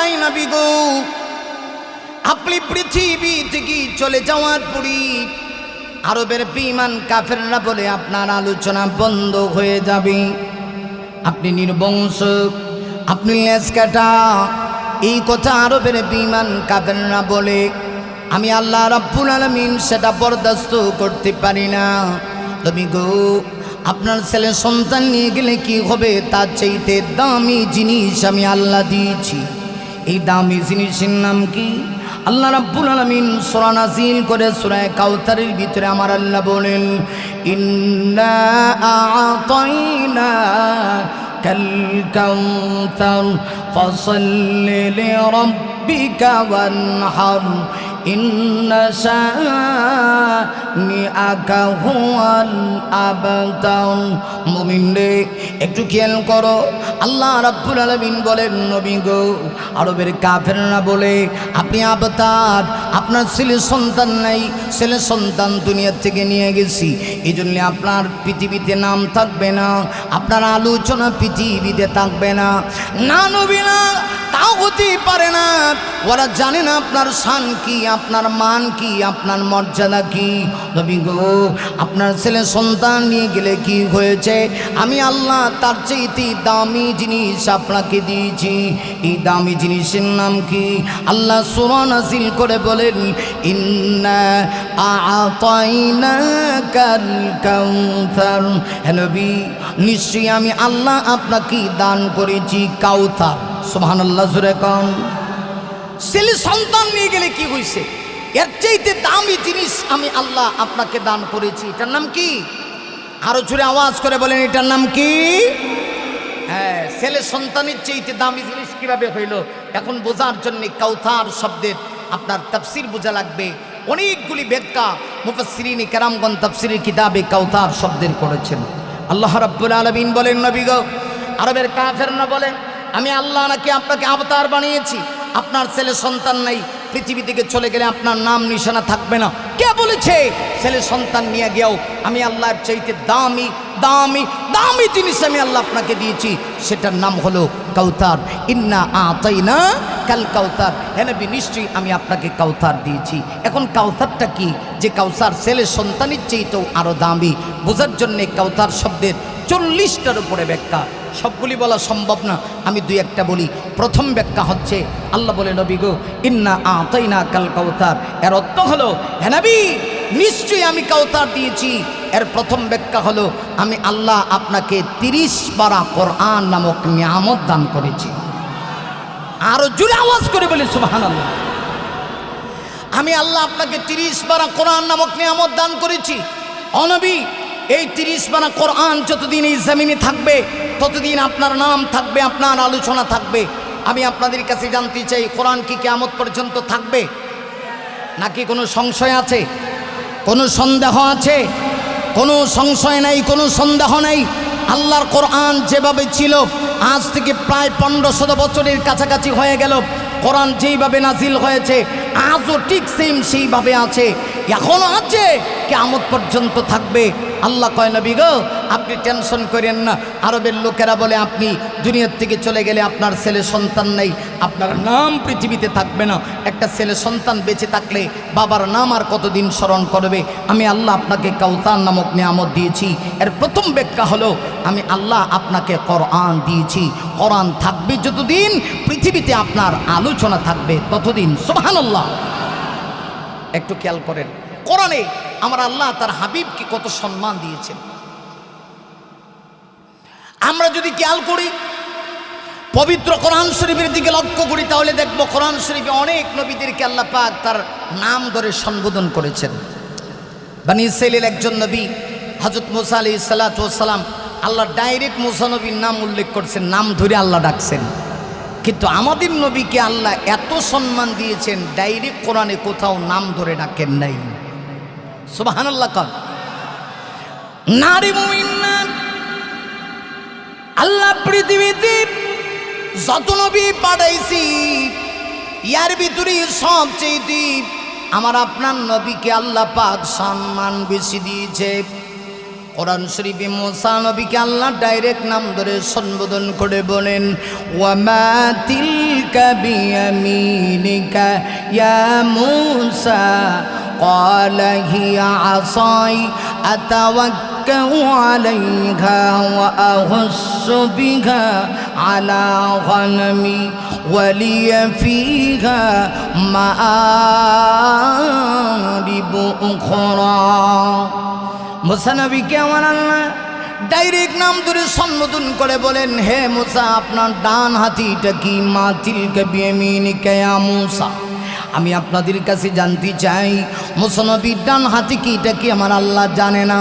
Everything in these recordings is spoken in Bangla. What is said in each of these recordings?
নাই নবী গো, আপনি পৃথিবী থেকে চলে যাওয়ার পরই আরবের বেঈমান কাফেররা বলে আপনার আলোচনা বন্ধ হয়ে যাবে, আপনি নির্বংশ, আপনি লেজ কাটা। এই কথা আরবের বেঈমান কাফেররা বলে। আমি আল্লাহ রাব্বুল আলামিন সেটা বরদাস্ত করতে পারি না। নবী গো, আপনার ছেলে সন্তান নিয়ে গেলে কি হবে, তার চাইতে দামি জিনিস আমি আল্লাহ দিয়েছি। এই দামি জিনিসের নাম কি? আল্লাহ রাব্বুল আলামিন সূরা নাযিল করে সূরা কাউসারের ভিতরে আমার আল্লাহ বলেন, ইন্না আ'তাইনা কাল কাউসার ফাসাল্লি লিরাব্বিকা ওয়ানহার ইন্না শানিআকা হুয়াল আবতার। মুমিনরে একটু খেয়াল করো, আল্লাহ রাব্বুল আলামিন বলেন, নবী গো, আরবের কাফেররা বলে আপনি আবতার, আপনার ছেলে সন্তান নাই, ছেলে সন্তান দুনিয়া থেকে নিয়ে গেছি, এই জন্য আপনার পৃথিবীতে নাম থাকবে না, আপনার আলোচনা পৃথিবীতে থাকবে না। না নবী না, তাও হতেই পারে না। ওরা জানে না আপনার শান কি, আপনার মান কি, আপনার মর্যাদা কি। নবী গো, আপনার ছেলে সন্তান নিয়ে গেলে কি হয়েছে, আমি আল্লাহ তার চাইতে দামি জিনিস আপনাকে দিয়েছি। এই দামি জিনিসের নাম কি? আল্লাহ সূরা নাযিল করে বলেন, ইন্না আ'তাইনাকাল কাউসার। হে নবী, নিশ্চয়ই আমি আল্লাহ আপনাকে দান করেছি কাউসার। সুবহানাল্লাহ, জোরে কোন। ছেলে সন্তান নিয়ে গেলে কি হয়েছে, এর চাইতে দামি জিনিস আমি আল্লাহ আপনাকে দান করেছি। এটার নাম কি? আরো জোরে আওয়াজ করে বলেন, এটার নাম কি? হ্যাঁ, ছেলে সন্তানের চাইতে দামি জিনিস কিভাবে হইল, এখন বোঝার জন্য কাউসার শব্দের আপনার তাফসীর বোঝা লাগবে। অনেকগুলি ব্যাখ্যা মুফাসসিরিন কেরামগণ তাফসীরের কিতাবে কাউসার শব্দের করেছেন। আল্লাহ রাব্বুল আলামিন বলেন, নবী গো, আরবের কাফেররা বলে আমি আল্লাহ নাকি আপনাকে আবতার বানিয়েছি, আপনার ছেলে সন্তান নাই, পৃথিবী থেকে চলে গেলে আপনার নাম নিশানা থাকবে না। কে বলেছে? ছেলে সন্তান নিয়ে গিয়েও আমি আল্লাহর চাইতে দামি দামি দামি জিনিস আমি আল্লাহ আপনাকে দিয়েছি, সেটার নাম হলো কাউসার। ইন্না আ'তাইনা কাল কাউসার। হে নবী, নিশ্চয়ই আমি আপনাকে কাউসার দিয়েছি। এখন কাউসারটা কি? যে কাউসার ছেলে সন্তানের চাইতেও আরও দামি। বোঝার জন্যে কাউসার শব্দের 40টার উপরে ব্যাখ্যা, সবগুলি বলা সম্ভব না, আমি দুই একটা বলি। প্রথম ব্যাখ্যা হচ্ছে, আল্লাহ বলে, নবী গো, ইন্না আ'তাইনা কাল কাউসার, এর অর্থ হলো, হে নবী, নিশ্চয়ই আমি কাউসার দিয়েছি। এর প্রথম ব্যাখ্যা হলো, আমি আল্লাহ আপনাকে 30 পারা কোরআন নামক নিয়ামত দান করেছি। আরো জোরে আওয়াজ করে বলি সুবহানাল্লাহ। আমি আল্লাহ আপনাকে 30 পারা কোরআন নামক নিয়ামত দান করেছি। ও নবী, এই 30 পারা কোরআন যতদিন এই জমিনে থাকবে ততদিন আপনার নাম থাকবে, আপনার আলোচনা থাকবে। আমি আপনাদের কাছে জানতে চাই, কোরআন কি কিয়ামত পর্যন্ত থাকবে নাকি কোনো সংশয় আছে, কোনো সন্দেহ আছে? কোনো সংশয় নাই, কোনো সন্দেহ নাই। আল্লাহর কোরআন যেভাবে ছিল, আজ থেকে প্রায় 1500 বছরের কাছাকাছি হয়ে গেল, কোরআন যেইভাবে নাজিল হয়েছে আজও ঠিক সেম সেইভাবে আছে, এখনও আছে, কিয়ামত পর্যন্ত থাকবে। আল্লাহ কয়, নবী গো, আপনি টেনশন করেন না। আরবের লোকেরা বলে আপনি দুনিয়ার থেকে চলে গেলে আপনার ছেলে সন্তান নেই, আপনার নাম পৃথিবীতে থাকবে না। একটা ছেলে সন্তান বেঁচে থাকলে বাবার নাম আর কতদিন স্মরণ করবে? আমি আল্লাহ আপনাকে কাউসার নামক নিয়ামত দিয়েছি। এর প্রথম ব্যাখ্যা হলো, আমি আল্লাহ আপনাকে কোরআন দিয়েছি। কোরআন থাকবে যতদিন পৃথিবীতে আপনার আলোচনা থাকবে ততদিন। সুবহানাল্লাহ। একটু খেয়াল করেন, কোরআনে আমার আল্লাহ তার হাবিবকে কত সম্মান দিয়েছেন। আমরা যদি খেয়াল করি, পবিত্র কোরআন শরীফের দিকে লক্ষ্য করি, তাহলে দেখব কোরআন শরীফে অনেক নবীদেরকে আল্লাহ পাক তার নাম ধরে সম্বোধন করেছেন। বনি ইসরাঈলের একজন নবী হযরত মুসা আলাইহিস সালাতু ওয়াস সালাম, আল্লাহ ডাইরেক্ট মুসা নবীর নাম উল্লেখ করছেন, নাম ধরে আল্লাহ ডাকছেন। কিন্তু আমাদের নবীকে আল্লাহ এত সম্মান দিয়েছেন, ডাইরেক্ট কোরআনে কোথাও নাম ধরে ডাকেন নাই। সুবহানাল্লাহ। কান নারী মুমিন না, আল্লাহ পৃথিবীতে যত নবী পাঠাইছি ইয়ার ভিতরে সবচেয়ে আমার আপনার নবীকে আল্লাহ পাক সম্মান বেশি দিয়েছে। কোরআন শরীফে মুসা নবীকে আল্লাহ ডাইরেক্ট নাম ধরে সম্বোধন করে বলেন, ওয়া মা তিল بيمينك يا موسى قال هي عصاي أتوكأ عليها وأهش بها على غنمي ولي فيها مآرب أخرى মুসা নবীকে আমার আল্লাহ ডাইরেক্ট নাম ধরে সম্বোধন করে বলেন, হে মুসা আপনার ডান হাতিটা কি? মা তিলকা বিয়ামিনিকা ইয়া মুসা। আমি আপনাদের কাছে জানতে চাই মুসা নবীর ডান হাতি কি? এটা কি আমার আল্লাহ জানে না?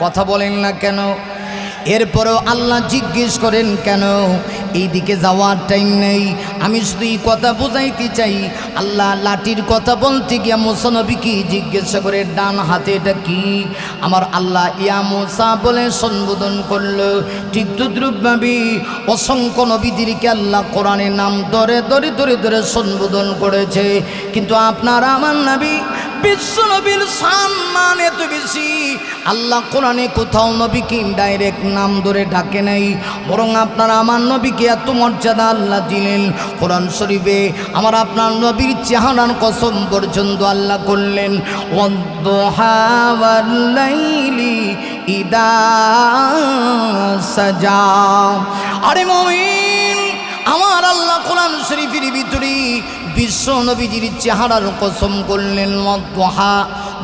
কথা বলেন না কেন? এরপরেও আল্লাহ জিজ্ঞেস করেন কেন? এইদিকে যাওয়ার টাইম নেই, আমি শুধু এই কথা বোঝাইতে চাই। আল্লাহ লাঠির কথা বলতে গিয়া মুসা নবীকে জিজ্ঞাসা করে ডান হাতে এটা কি? আমার আল্লাহ ইয়া মুসা বলে সম্বোধন করলো। ঠিক তদ্রূপভাবে অসংখ্য নবীদেরকে আল্লাহ কোরআনের নাম ধরে ধরে ধরে ধরে সম্বোধন করেছে, কিন্তু আপনার আমার নবী বিশ্ব নবীর সম্মান এত বেশি, আল্লাহ কোরআনে কোথাও নবীকে ডাইরেক্ট নাম ধরে ডাকে নাই, বরং আপনার আমার নবীকে এত মর্যাদা আল্লাহ দিলেন। কোরআন শরীফে আমার আপনার নবীর চেহারার কসম পর্যন্ত আল্লাহ করলেন, ওয়াদ-দুহা ওয়াল-লাইলি ইদা সাজা। আরে মুমিন, আমার আল্লাহ কোরআন শরীফের ভিতরে বিশ্ব নবীজির চেহারার কসম করলেন। ওয়াদ-দুহা,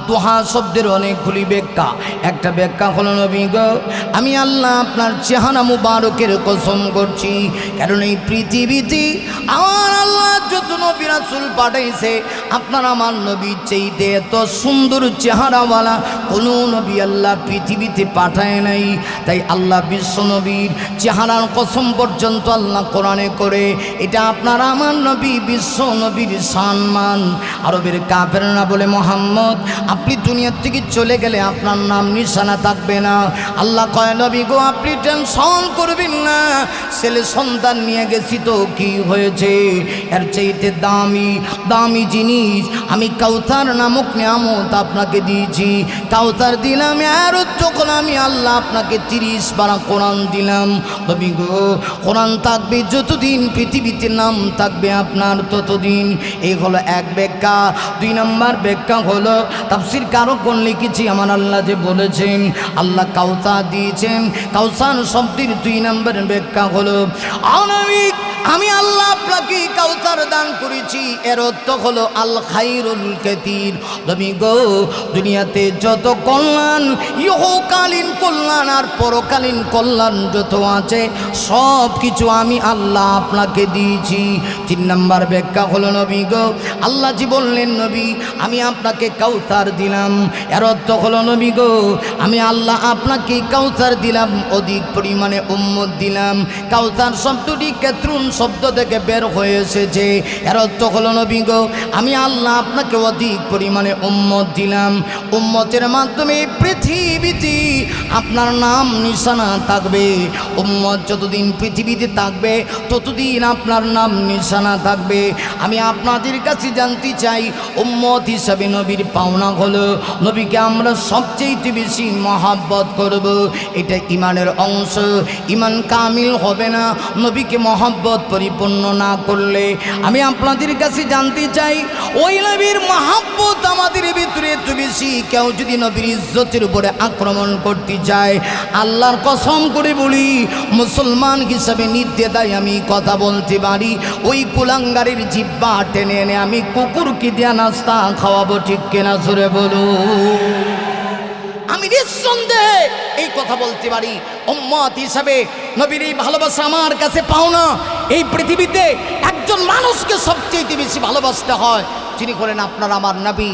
দুহা শব্দের অনেকগুলি ব্যাখ্যা। একটা ব্যাখ্যা হলো নবী গো, আমি আল্লাহ আপনার চেহারা মুবারকের কসম করছি, কারণ এই পৃথিবীতে আমার আল্লাহ যত নবী রাসূল পাঠাইছে আপনার আমার নবীর চাইতে এত সুন্দর চেহারাওয়ালা কোনো নবী আল্লাহ পৃথিবীতে পাঠায় নাই। তাই আল্লাহ বিশ্ব নবীর চেহারার কসম পর্যন্ত আল্লাহ কোরআনে করে এটা আপনার আমার নবী বিশ্ব নবীর সম্মান। আরবের কাফেররা বলে, মুহাম্মদ আপনি দুনিয়ার থেকে চলে গেলে আপনার নাম নিশানা থাকবে না। আল্লাহ কয়, নবী গো আপনি টেনশন করবেন না, ছেলে সন্তান নিয়ে গেছি তো কি হয়েছে? এর চাইতে দামি দামি জিনিস আমি কাউসার নামক নিয়ামত আপনাকে দিয়েছি। কাউসার দিলাম, আর যখন আমি আল্লাহ আপনাকে 30 পারা কোরআন দিলাম। নবী গো কোরআন থাকবে যতদিন পৃথিবীতে নাম থাকবে আপনার ততদিন। এই হলো এক ব্যাখ্যা। 2 নম্বর ব্যাখ্যা হলো তাফসীর কারকগণ লিখেছি, আমার আল্লাহ যে বলেছেন আল্লাহ কাউসার দিয়েছেন, কাউসার শব্দের 2 নম্বর ব্যাখ্যা হলো আমি আল্লাহ আপনাকে কাউসার দান করেছি, এর অর্থ হলো আল খায়রুল কাসীর। নবী গো দুনিয়াতে যত কল্যাণ, ইহকালীন কল্যাণ আর পরকালীন কল্যাণ যত আছে সব কিছু আমি আল্লাহ আপনাকে দিয়েছি। 3 নম্বর ব্যাখ্যা হলো নবী গো আল্লাহ জি বললেন, নবী আমি আপনাকে কাউসার দিলাম, এর অর্থ হলো নবী গো আমি আল্লাহ আপনাকে কাউসার দিলাম, অধিক পরিমাণে উম্মত দিলাম। কাউসার শব্দটি কেতরুন শব্দ থেকে বের হয়ে এসেছে, এর অর্থ হলো নবী গো আমি আল্লাহ আপনাকে অধিক পরিমাণে উম্মত দিলাম। উম্মতের মাধ্যমে পৃথিবীতে আপনার নাম নিশানা থাকবে। উম্মত যতদিন পৃথিবীতে থাকবে ততদিন আপনার নাম নিশানা থাকবে। আমি আপনাদের কাছে জানতে চাই, উম্মত হিসাবে নবীর পাওনা হলো নবীকে আমরা সবচেয়ে বেশি মহব্বত করব। এটা ইমানের অংশ। ইমান কামিল হবে না নবীকে মহব্বত পরিপূর্ণ না করলে। আমি আপনাদের কাছে জানতে চাই, ওই নবীর মহব্বত আমাদের ভিতরে এত বেশি, কেউ যদি নবীর ইজ্জতের উপরে আক্রমণ করতে চায়, আল্লাহর কসম করে বলি মুসলমান হিসাবে নির্দ্বিধায় আমি কথা বলতে পারি, ওই কুলাঙ্গারের জিহ্বা টেনে এনে আমি কুকুরকে দিয়া নাস্তা খাওয়াবো। ঠিক কিনা জোরে বলুন। আমি নিঃসন্দেহে এই কথা বলতে পারি, উম্মত হিসাবে নবীর এই ভালোবাসা আমার কাছে পাওনা। এই পৃথিবীতে একজন মানুষকে সবচেয়ে বেশি ভালোবাসতে হয়, যিনি হলেন আপনার আমার নবী,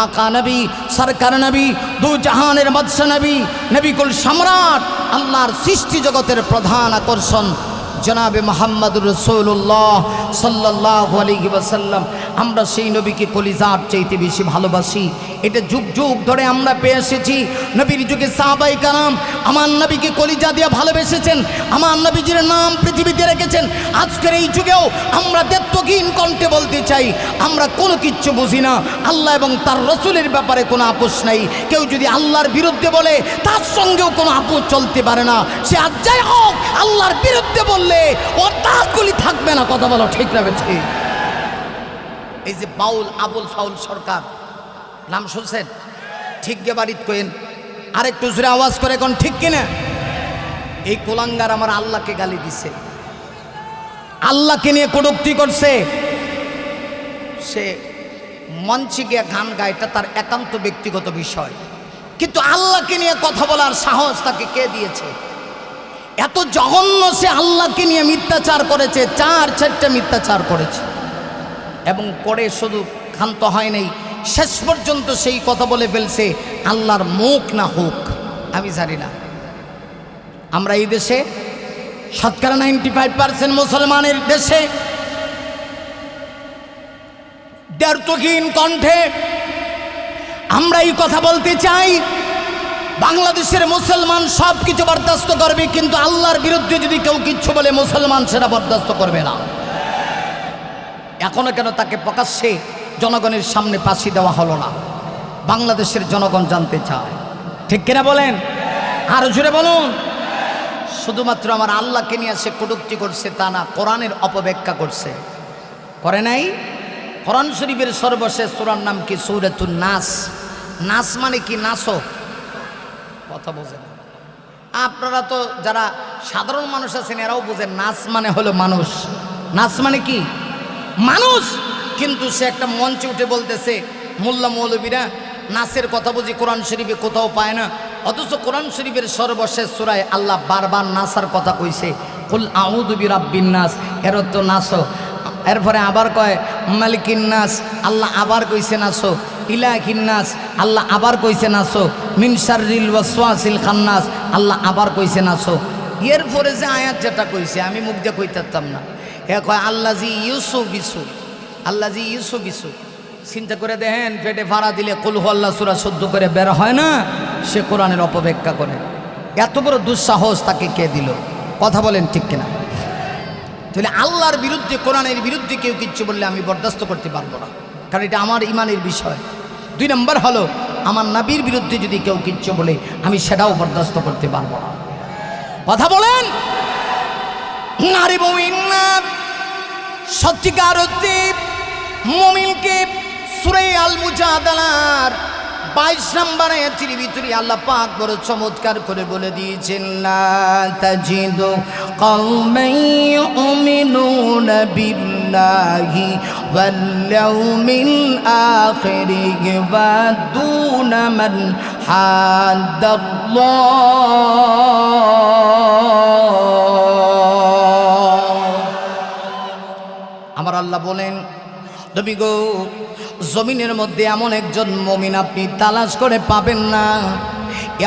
আকা নবী, সরকার নবী, দু জাহানের বাদশা নবী, নবীকুল সম্রাট, আল্লাহর সৃষ্টি জগতের প্রধান আকর্ষণ জনাবে মুহাম্মদুর রাসূলুল্লাহ সাল্লাল্লাহু আলাইহি ওয়াসাল্লাম। আমরা সেই নবীকে কলিজার চাইতে বেশি ভালোবাসি। এটা যুগ যুগ ধরে আমরা পেয়ে এসেছি। নবীর যুগে সাহাবায়ে কারাম আমার নবীকে কলিজা দিয়ে ভালোবেসেছেন, আমার নবীজির নাম পৃথিবীতে রেখেছেন। আজকের এই যুগেও আমরা দেত্বহীন কণ্ঠে বলতে চাই, আমরা কোনো কিচ্ছু বুঝি না। আল্লাহ এবং তার রসুলের ব্যাপারে কোনো আপোষ নাই। কেউ যদি আল্লাহর বিরুদ্ধে বলে তার সঙ্গেও কোনো আপোষ চলতে পারে না। সে আর যাই হোক, আল্লাহর বিরুদ্ধে বললে করলে ওর দাঁতগুলি থাকবে না। কথা বলো ঠিক না ঠিক? এই যে বাউল আবুল ফাউল সরকার, নাম শুনছেন? ঠিক গে বাড়িত কইন, আরেকটু জোরে আওয়াজ করে কোন ঠিক কিনা? এই কুলাঙ্গার আমার আল্লাহকে গালি দিছে, আল্লাহকে নিয়ে কটূক্তি করছে। সে মঞ্চে গিয়ে গান গায়, এটা তার একান্ত ব্যক্তিগত বিষয়, কিন্তু আল্লাহকে নিয়ে কথা বলার সাহস তাকে কে দিয়েছে? এত জঘন্য সে আল্লাহকে নিয়ে মিথ্যাচার করেছে, 4-4টা মিথ্যাচার করেছে, এবং করে শুধু ক্ষান্ত হয় নাই, শেষ পর্যন্ত সেই কথা বলে ফেলছে আল্লাহর মুখ না হোক আমি জানি না। আমরা এই দেশে শতকরা 95% মুসলমানের দেশে দ্ব্যর্থহীন কণ্ঠে আমরা এই কথা বলতে চাই, বাংলাদেশের মুসলমান সব কিছু বরদাস্ত করবে, কিন্তু আল্লাহর বিরুদ্ধে যদি কেউ কিচ্ছু বলে মুসলমান সেটা বরদাস্ত করবে না। এখনো কেন তাকে প্রকাশ্যে জনগণের সামনে ফাঁসি দেওয়া হলো না? বাংলাদেশের জনগণ জানতে চায়, ঠিক কিনা বলেন? আর জোরে বলুন। শুধুমাত্র আমার আল্লাহকে নিয়ে সে কটূক্তি করছে তা না, কোরআনের অপব্যাখ্যা করছে, করে নাই? কোরআন শরীফের সর্বশেষ সূরার নাম কি? সূরাতুন নাস। নাস মানে কি? নাসো, কথা বোঝেন আপনারা তো, যারা সাধারণ মানুষ আছেন এরাও বোঝেন, নাস মানে হলো মানুষ। নাস মানে কি? মানুষ। কিন্তু সে একটা মঞ্চে উঠে বলতেছে মোল্লা মৌলবীরা নাসের কথা বুঝি কোরআন শরীফে কোথাও পায় না, অথচ কোরআন শরীফের সর্বশেষ সূরায় আল্লাহ বারবার নাসার কথা কইছে, কুল আউযু বিরাব্বিন নাস, এর তো নাসো। এরপরে আবার কয় মালিকিন নাস, আল্লাহ আবার কইছে নাসো। ইলাহিন নাস, আল্লাহ আবার কইছে নাসো। মিন শাররিল ওয়াসওয়াসিল খান্নাস, আল্লাহ আবার কইছে নাসো। এরপরে যে আয়াত যেটা কইছে আমি মুখ দিয়ে কইতাম না, এ কয় আল্লাজি ইউসু বিসু, আল্লাজি ইউসু বিসু। চিন্তা করে দেখেন, পেটে ভাড়া দিলে কুল হু আল্লাহ সূরা 14 করে বের হয় না, সে কোরআনের অপব্যাখ্যা করে। এত বড় দুঃসাহস তাকে কে দিল? কথা বলেন ঠিক কিনা? তাহলে আল্লাহর বিরুদ্ধে, কোরআনের বিরুদ্ধে কেউ কিচ্ছু বললে আমি বরদাস্ত করতে পারবো না, কারণ এটা আমার ইমানের বিষয়। 2 নম্বর হলো আমার নবীর বিরুদ্ধে যদি কেউ কিচ্ছু বলে আমি সেটাও বরদাস্ত করতে পারবো না। কথা বলেন। নারী মুমিন না, সত্যিকার অর্থে মুমিনকে সূরা আল মুজাদালার 22 নম্বর আয়াতের ভিতরে আল্লাহ পাক বড় চমৎকার করে বলে দিয়েছেন, লা তাজিদু কওমান ইউমিনুনা বিল্লাহি ওয়াল ইয়াউমিল আখির ইউআদুনা মান হাদ্দাল্লাহ। আমার আল্লাহ বলেন, নবী গো, জমিনের মধ্যে এমন একজন মুমিন আপনি তালাশ করে পাবেন না,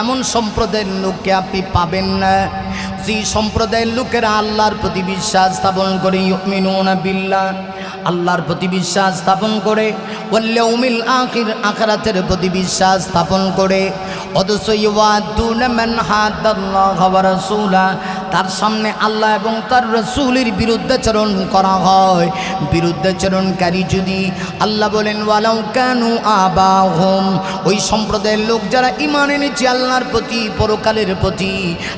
এমন সম্প্রদায়ের লোককে আপনি পাবেন না যে সম্প্রদায়ের লোকেরা আল্লাহর প্রতি বিশ্বাস স্থাপন করে, ইউমিনুনা বিল্লাহ, আল্লাহর প্রতি বিশ্বাস স্থাপন করে, ওয়াল ইয়াউমিল আখির, আখিরাতের প্রতি বিশ্বাস স্থাপন করে, অথচ ইউআদুনা মান হাদাল্লাহ ওয়া রাসূলা, তার সামনে আল্লাহ এবং তার রাসূলের বিরুদ্ধাচরণ করা হয়। বিরুদ্ধাচরণকারী যদি, আল্লাহ বলেন ওয়ালাউ কানু আবাহুম, ওই সম্প্রদায়ের লোক যারা ঈমান এনেছে আল্লাহর প্রতি, পরকালের প্রতি,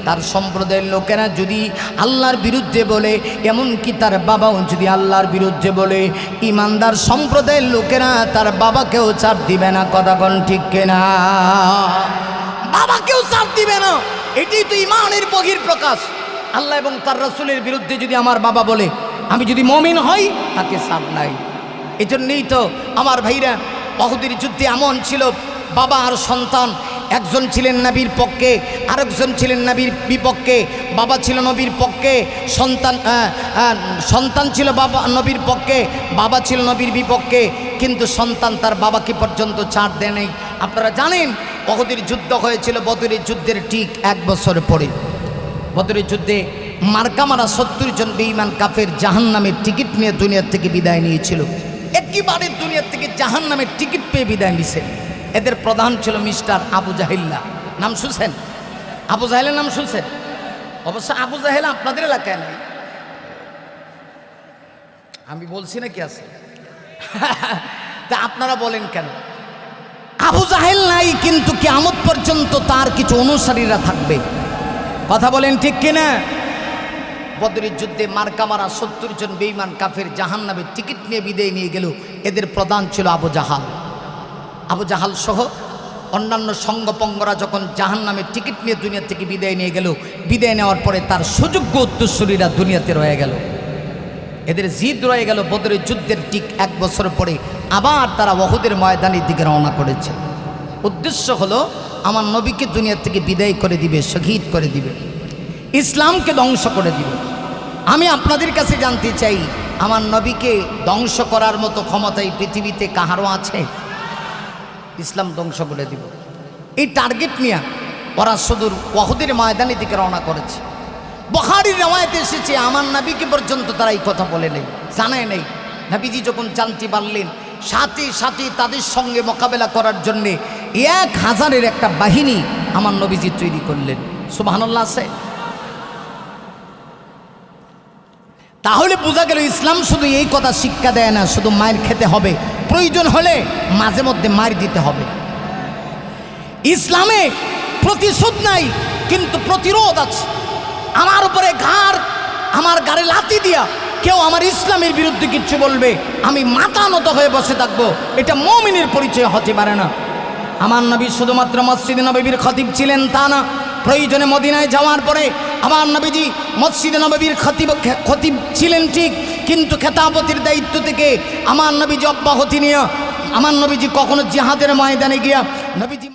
তার সম্প্রদায়ের লোকেরা যদি আল্লাহর বিরুদ্ধে বলে, এমনকি তার বাবাও যদি আল্লাহর বিরুদ্ধে বলে, ঈমানদার সম্প্রদায়ের লোকেরা তার বাবাকেও ছাড় দিবে না। কথা কোন ঠিক কিনা? বাবাকেও ছাড় দিবে না। এটাই তো ঈমানের বহিঃপ্রকাশ। আল্লাহ এবং তার রাসূলের বিরুদ্ধে যদি আমার বাবা বলে, আমি যদি মুমিন হই, তাকে ছাড় নাই। এজন্যই তো আমার ভাইরা, উহুদের যুদ্ধে এমন ছিল, বাবা আর সন্তান, একজন ছিলেন নবীর পক্ষে, আরেকজন ছিলেন নবীর বিপক্ষে। বাবা ছিল নবীর পক্ষে, সন্তান ছিল বাবা নবীর পক্ষে, বাবা ছিল নবীর বিপক্ষে, কিন্তু সন্তান তার বাবাকে পর্যন্ত ছাড় দেয় নাই। আপনারা জানেন উহুদের যুদ্ধ হয়েছিল বদরের যুদ্ধের ঠিক 1 বছর পরে। বদরের যুদ্ধে মার্কা মারা 70 জন বেঈমান কাফের জাহান্নামের টিকিট নিয়ে দুনিয়া থেকে বিদায় নিয়েছিল। একেবারে দুনিয়া থেকে জাহান্নামের টিকিট পেয়ে বিদায় নিছে। এদের প্রধান ছিল মিস্টার আবু জাহিল্লা। নাম শুনছেন? আবু জাহেলের নাম শুনছেন? অবশ্য আবু জাহেল আপনাদের এলাকায় নাই, আমি বলছি না কি আছে। তা আপনারা বলেন কেন? আবু জাহেল নাই, কিন্তু কিয়ামত পর্যন্ত তার কিছু অনুসারীরা থাকবে। কথা বলেন ঠিক কিনা? বদরের যুদ্ধে মার্কা মারা 70 জন বেঈমান কাফের জাহান্নামের টিকিট নিয়ে বিদায় নিয়ে গেল। এদের প্রধান ছিল আবু জাহাল। আবু জাহাল সহ অন্যান্য সঙ্গপঙ্গরা যখন জাহান্নামের টিকিট নিয়ে দুনিয়া থেকে বিদায় নিয়ে গেল, বিদায় নেওয়ার পরে তার সুযোগ্য উত্তরসূরিরা দুনিয়াতে রয়ে গেল। এদের জিদ রয়ে গেল। বদরের যুদ্ধের ঠিক 1 বছর পরে আবার তারা ওহুদের ময়দানের দিকে রওনা করেছে। উদ্দেশ্য হলো আমার নবীকে দুনিয়া থেকে বিদায় করে দিবে, শহীদ করে দিবে, ইসলামকে ধ্বংস করে দিবে। আমি আপনাদের কাছে জানতে চাই, আমার নবীকে ধ্বংস করার মতো ক্ষমতা এই পৃথিবীতে কাহারও আছে? ইসলাম ধ্বংস করে দিব এই টার্গেট নিয়ে ওরা সুদূর ওহুদের ময়দানের দিকে রওনা করেছে। বুখারীর রওয়ায়াতে এসেছে আমার নবীকে পর্যন্ত তারা এই কথা বলে নেই, জানায় নেই। নবীজি যখন জানতে পারলেন, সাথে সাথে তাদের সঙ্গে মোকাবেলা করার জন্যে 1000-এর একটা বাহিনী আমার নবীজি তৈরি করলেন। সুবহানাল্লাহ আছে। তাহলে বোঝা গেল ইসলাম শুধু এই কথা শিক্ষা দেয় না, শুধু মায়ের খেতে হবে, প্রয়োজন হলে মাঝে মধ্যে মার দিতে হবে। ইসলামে প্রতিশোধ নাই, কিন্তু প্রতিরোধ আছে। আমার উপরে আমার গাড়ি লাথি দিয়া কেউ আমার ইসলামের বিরুদ্ধে কিচ্ছু বলবে, আমি মাথা নত হয়ে বসে থাকবো, এটা মুমিনের পরিচয় হতে পারে না। আমার নবী শুধুমাত্র মসজিদে নববীর খতিব ছিলেন তা না, প্রয়োজনে মদিনায় যাওয়ার পরে আমার নবীজি মসজিদে নববীর খতিব ছিলেন ঠিক, কিন্তু খেতাবতির দায়িত্ব থেকে আমার নবীজি অব্যাহতি নিয়ে আমার নবীজি কখনো জিহাদের ময়দানে গিয়া নবীজি